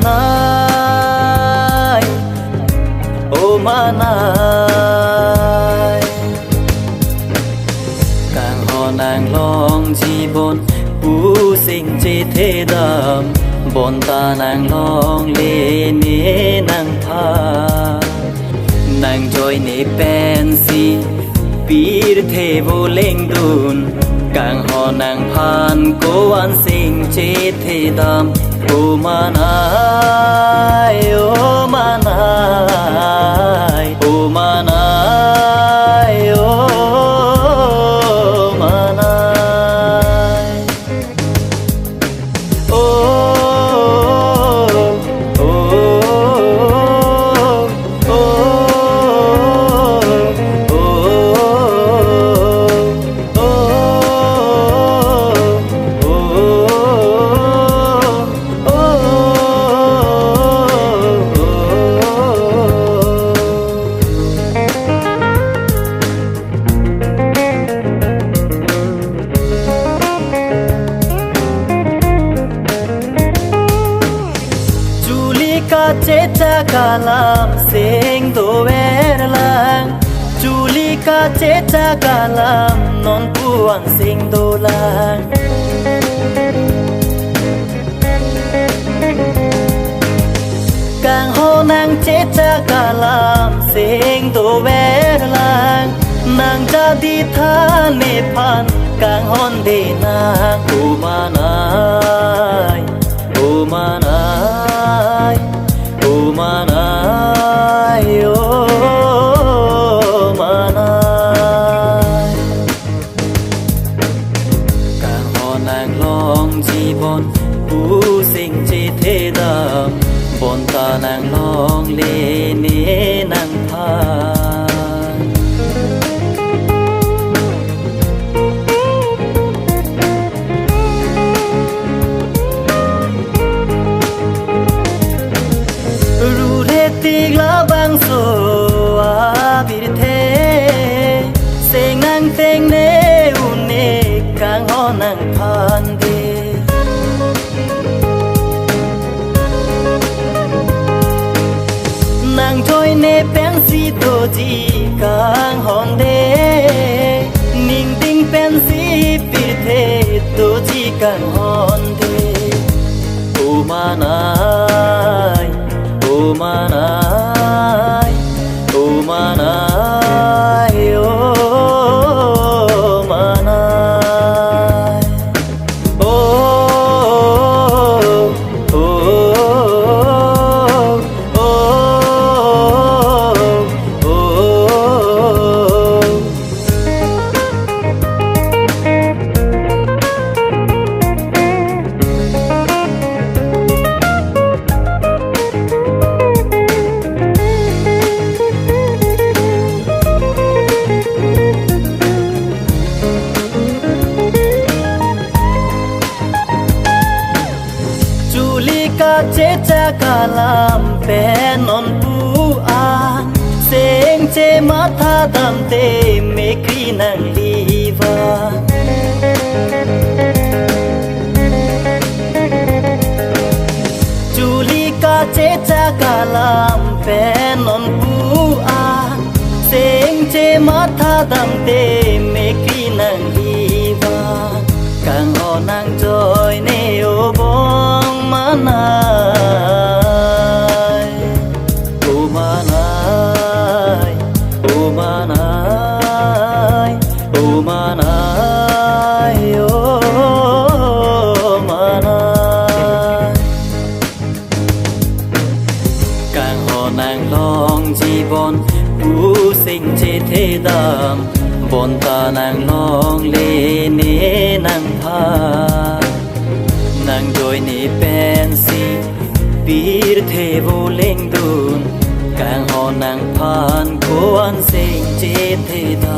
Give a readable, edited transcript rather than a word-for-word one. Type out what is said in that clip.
nai ô mà nai càng họ nàng long chi bon u sinh chi thế đam bon ta nàng long lê nê nàng tha nàng joy nê pen si bir thế vô lên đun càng họ nàng phan cố an sinh chi thế đam ô mà nai ô mà nai ô mà nai ô mà nai ô ô ô chết cha cả làm sinh đồ bé lang Julie ca chết cha cả làm non buông sinh đồ lang càng hô nàng chết cha cả làm sinh đồ bé lang nàng ra đi tha nề phan càng hôn đi nàng ô mà nai ô mà nai ô mà nai ô mà nai càng họ nàng long chi bon u sinh chi thế đam bon ta nàng long lê nê nàng than tiếc lá băng sổ à bị thế sinh năng tên nê u nê càng ho năng phan đi nàng trôi nê pen si tô chi càng hòn đê ninh tinh pen si bị thế tô chi càng hòn đê ô mà nai ô mà nai ô mà nai ô mà nai ô ô ô chết cha cả làm bé non bu an sinh che mắt tha đam tê mê khi nàng đi va Julie ca chết cha cả làm bé non bu an sinh che mắt tha đam tê mê khi nàng đi va càng họ nàng trôi nê ô bóng mà nai ô mà nai ô mà nai ô mà nai ô mà nai càng họ nàng long chi bon u sinh chi thế đam bon ta nàng long lê nê nàng tha nàng đôi nê pen si bir thế vô lên đun càng họ nàng phan cố an sinh chi thế đam